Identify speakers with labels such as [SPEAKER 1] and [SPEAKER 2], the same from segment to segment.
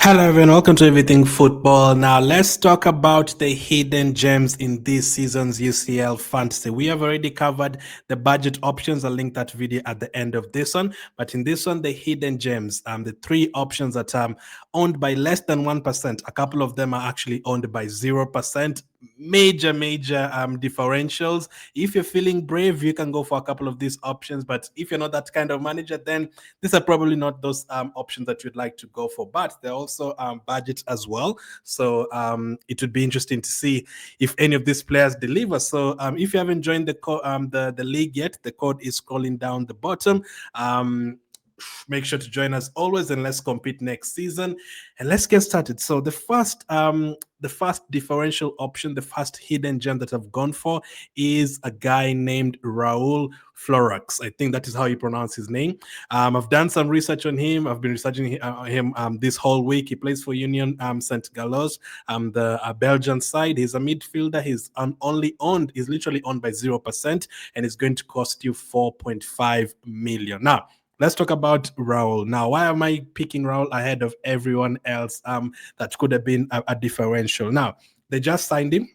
[SPEAKER 1] Hello everyone, welcome to Everything Football. Now let's talk about the hidden gems in this season's UCL fantasy. We have already covered the budget options. I'll link that video at the end of this one. But in this one, the hidden gems, the three options that are owned by less than 1%. A couple of them are actually owned by 0%. Major differentials. If you're feeling brave, you can go for a couple of these options. But if you're not that kind of manager, then these are probably not those options that you'd like to go for. But they're also budget as well. So it would be interesting to see if any of these players deliver. So if you haven't joined the league yet, the code is scrolling down the bottom. Make sure to join us always, and let's compete next season. And let's get started. So the first differential option, the first hidden gem that I've gone for is a guy named Raul Florucz. I think that is how you pronounce his name. I've done some research on him. I've been researching him this whole week. He plays for Union St. Gallows, the Belgian side. He's a midfielder. He's literally owned by 0%, and it's going to cost you 4.5 million. Now, let's talk about Raul. Now, why am I picking Raul ahead of everyone else that could have been a differential? Now, they just signed him.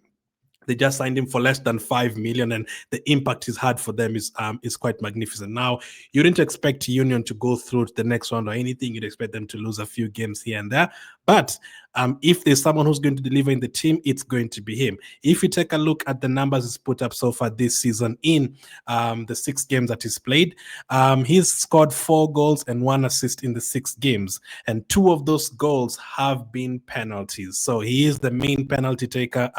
[SPEAKER 1] They just signed him for less than 5 million, and the impact he's had for them is quite magnificent. Now, you didn't expect Union to go through to the next round or anything. You'd expect them to lose a few games here and there. But if there's someone who's going to deliver in the team, it's going to be him. If you take a look at the numbers he's put up so far this season in the 6 games that he's played, he's scored 4 goals and 1 assist in the 6 games. And 2 of those goals have been penalties. So he is the main penalty taker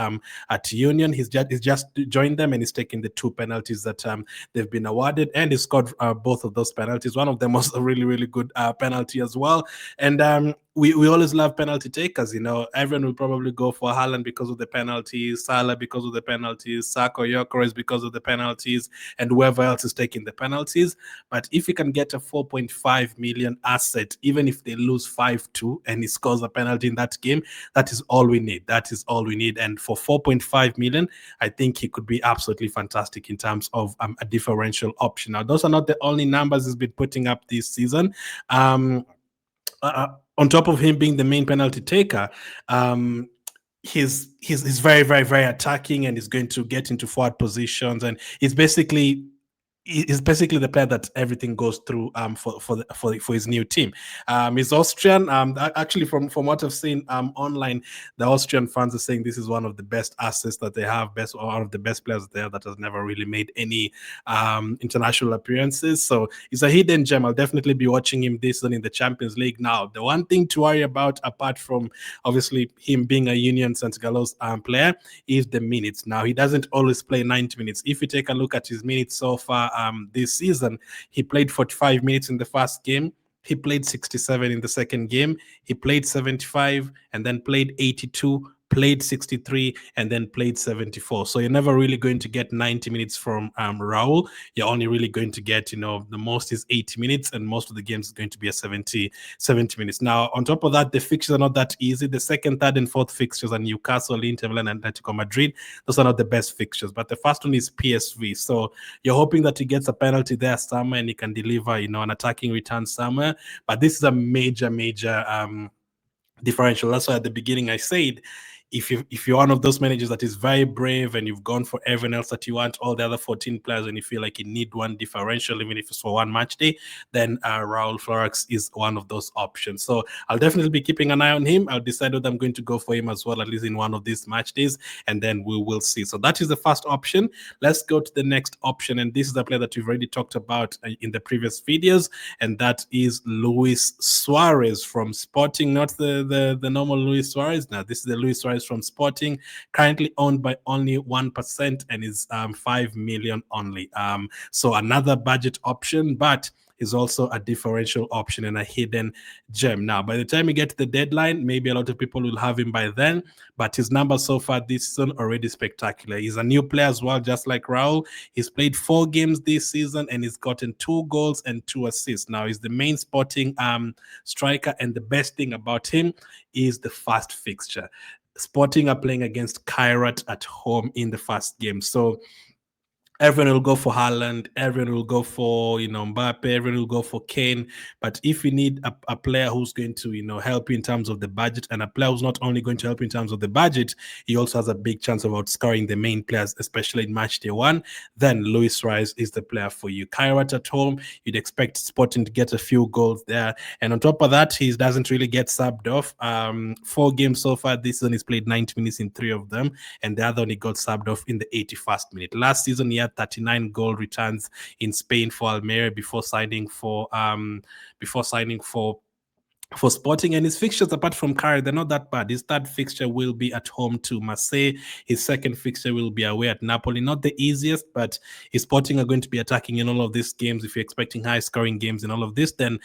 [SPEAKER 1] at Union. He's just joined them, and he's taking the 2 penalties that they've been awarded, and he scored both of those penalties. One of them was a really, really good penalty as well. And we always love penalty takers. You know, everyone will probably go for Haaland because of the penalties, Salah because of the penalties, Saka, Gyökeres because of the penalties, and whoever else is taking the penalties. But if you can get a 4.5 million asset, even if they lose 5-2 and he scores a penalty in that game, that is all we need. That is all we need. And for 4.5 million, I think he could be absolutely fantastic in terms of a differential option. Now, those are not the only numbers he's been putting up this season. On top of him being the main penalty taker, he's very, very, very attacking, and he's going to get into forward positions, and he's basically the player that everything goes through for his new team. He's Austrian. Actually, from what I've seen online, the Austrian fans are saying this is one of the best assets that they have, one of the best players there that has never really made any international appearances. So he's a hidden gem. I'll definitely be watching him this season in the Champions League. Now, the one thing to worry about, apart from obviously him being a Union St. Gallows player, is the minutes. Now, he doesn't always play 90 minutes. If you take a look at his minutes so far this season, he played 45 minutes in the first game. He played 67 in the second game. He played 75 and then played 82, played 63, and then played 74. So you're never really going to get 90 minutes from Raul. You're only really going to get, the most is 80 minutes, and most of the games is going to be a 70 minutes. Now, on top of that, the fixtures are not that easy. The second, third, and fourth fixtures are Newcastle, Inter Milan, and Atletico Madrid. Those are not the best fixtures, but the first one is PSV. So you're hoping that he gets a penalty there somewhere and he can deliver, an attacking return somewhere. But this is a major differential. That's why at the beginning I said, if you're one of those managers that is very brave and you've gone for everyone else that you want, all the other 14 players, and you feel like you need one differential, even if it's for one match day, then Raul Florucz is one of those options. So I'll definitely be keeping an eye on him. I'll decide whether I'm going to go for him as well, at least in one of these match days, and then we will see. So that is the first option. Let's go to the next option, and this is the player that we've already talked about in the previous videos, and that is Luis Suarez from Sporting, not the normal Luis Suarez. Now, this is the Luis Suarez from Sporting, currently owned by only 1% and is 5 million only. So another budget option, but is also a differential option and a hidden gem. Now, by the time you get to the deadline, maybe a lot of people will have him by then, but his numbers so far this season already spectacular. He's a new player as well, just like Raul. He's played 4 games this season and he's gotten 2 goals and 2 assists. Now, he's the main Sporting striker, and the best thing about him is the first fixture. Sporting are playing against Kairat at home in the first game. So Everyone will go for Haaland. Everyone will go for Mbappe. Everyone will go for Kane. But if you need a player who's going to help you in terms of the budget, and a player who's not only going to help you in terms of the budget, he also has a big chance of outscoring the main players, especially in match day one. Then Luis Suarez is the player for you. Kairat at home, you'd expect Sporting to get a few goals there, and on top of that, he doesn't really get subbed off. 4 games so far this season, he's played 90 minutes in 3 of them, and the other one he got subbed off in the 81st minute. Last season he had 39 goal returns in Spain for Almeria before signing for Sporting, and his fixtures apart from Carrick, they're not that bad. His third fixture will be at home to Marseille. His second fixture will be away at Napoli. Not the easiest, but his Sporting are going to be attacking in all of these games. If you're expecting high scoring games in all of this, then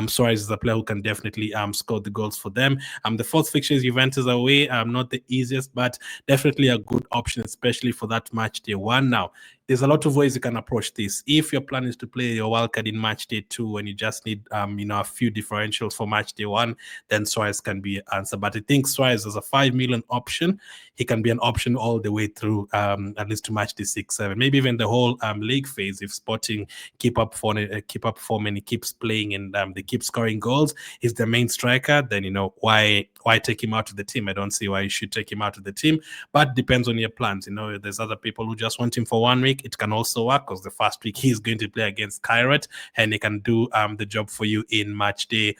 [SPEAKER 1] Suarez is a player who can definitely score the goals for them. The fourth fixture is Juventus away. Not the easiest, but definitely a good option, especially for that match day one. Now, there's a lot of ways you can approach this. If your plan is to play your wildcard in match day two and you just need a few differentials for match day one, then Suarez can be an answer. But I think Suarez is a 5 million option. He can be an option all the way through, at least to match day 6-7, maybe even the whole league phase. If Sporting keep up form and he keeps playing and they keep scoring goals, he's the main striker. Then why take him out of the team? I don't see why you should take him out of the team. But depends on your plans. There's other people who just want him for 1 week. It can also work because the first week he's going to play against Kairat and he can do the job for you in match day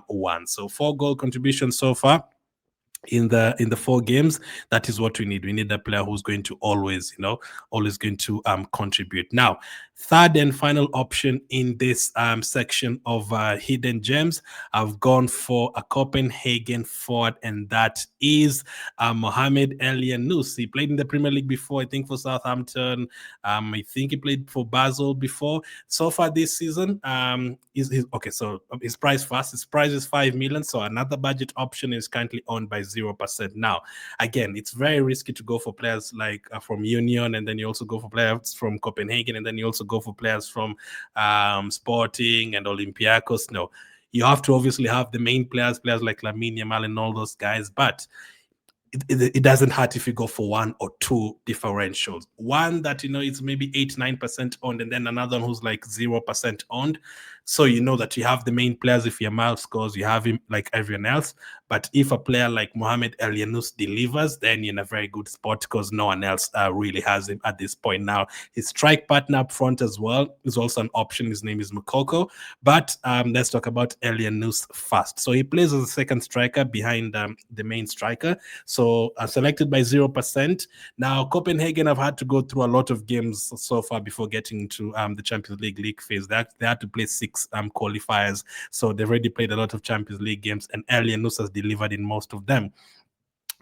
[SPEAKER 1] 1. So 4 goal contributions so far in the 4 games. That is what we need. We need a player who's going to always going to contribute. Now, third and final option in this section of hidden gems, I've gone for a Copenhagen forward, and that is Mohamed Elyounoussi. He played in the Premier League before, I think for Southampton. I think he played for Basel before. So far this season, okay, so his price first. His price is 5 million, so another budget option is currently owned by 0%. Now, again, it's very risky to go for players like from Union, and then you also go for players from Copenhagen, and then you also go for players from Sporting and Olympiacos. No, you have to obviously have the main players like Lamine Yamal and all those guys, but it doesn't hurt if you go for 1 or 2 differentials. One that it's maybe 8-9% owned, and then another one who's like 0% owned. So that you have the main players. If Yamal scores, you have him like everyone else. But if a player like Mohamed Elyounoussi delivers, then you're in a very good spot because no one else really has him at this point. Now, his strike partner up front as well is also an option. His name is Mukoko. But let's talk about Elyounoussi first. So he plays as a second striker behind the main striker. So selected by 0%. Now, Copenhagen have had to go through a lot of games so far before getting to the Champions League phase. They had to play 6 qualifiers. So they've already played a lot of Champions League games, and Elyounoussi has delivered in most of them.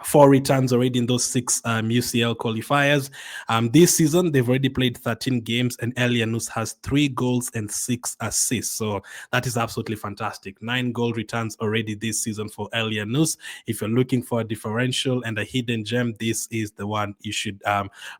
[SPEAKER 1] 4 returns already in those 6 UCL qualifiers. This season, they've already played 13 games, and Elyounoussi has 3 goals and 6 assists. So that is absolutely fantastic. 9 goal returns already this season for Elyounoussi. If you're looking for a differential and a hidden gem, this is the one you should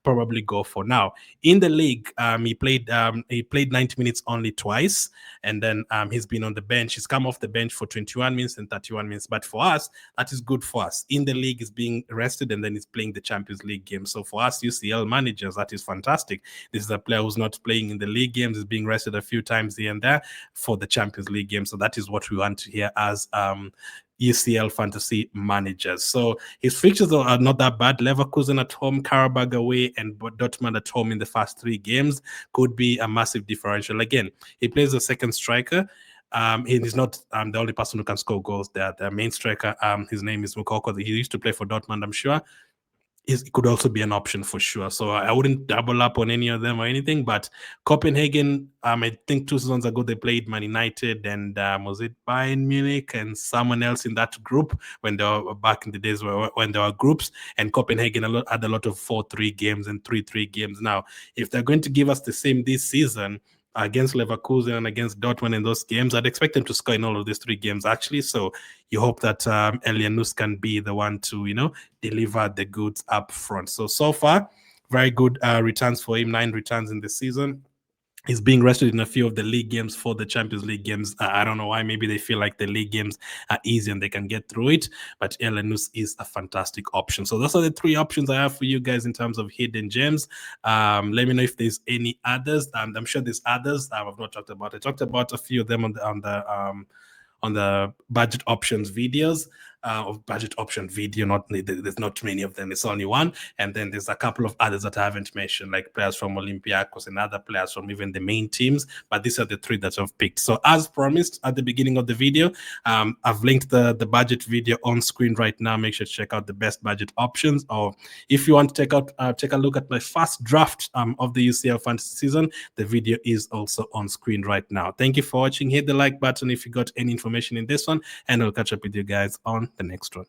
[SPEAKER 1] probably go for. Now, in the league, he played 90 minutes only twice, and then he's been on the bench. He's come off the bench for 21 minutes and 31 minutes. But for us, that is good for us. In the league, he's being rested, and then he's playing the Champions League game. So for us UCL managers, that is fantastic. This is a player who's not playing in the league games, is being rested a few times here and there for the Champions League game. So that is what we want to hear as UCL fantasy managers. So his fixtures are not that bad. Leverkusen at home, Karabakh away, and Dortmund at home in the first 3 games could be a massive differential. Again, he plays a second striker. He's not the only person who can score goals there. The main striker, his name is Mukoko. He used to play for Dortmund, I'm sure. It could also be an option for sure. So I wouldn't double up on any of them or anything. But Copenhagen, I think 2 seasons ago they played Man United and was it Bayern Munich and someone else in that group when they were back in the days when there were groups. And Copenhagen had a lot of 4-3 games and 3-3 games. Now, if they're going to give us the same this season against Leverkusen and against Dortmund in those games, I'd expect them to score in all of these 3 games actually. So you hope that Elyounoussi can be the one to deliver the goods up front. So far, very good returns for him. 9 returns in the season. He's being rested in a few of the league games for the Champions League games. I don't know why. Maybe they feel like the league games are easy and they can get through it. But Elyounoussi is a fantastic option. So those are the 3 options I have for you guys in terms of hidden gems. Let me know if there's any others. I'm sure there's others I've not talked about. I talked about a few of them on the budget options videos. Of budget option video, there's not many of them, it's only one, and then there's a couple of others that I haven't mentioned, like players from Olympiacos and other players from even the main teams, but these are the 3 that I've picked. So as promised at the beginning of the video, I've linked the budget video on screen right now. Make sure to check out the best budget options, or if you want to take a look at my first draft of the UCL fantasy season, the video is also on screen right now. Thank you for watching. Hit the like button if you got any information in this one, and I'll catch up with you guys on the next one.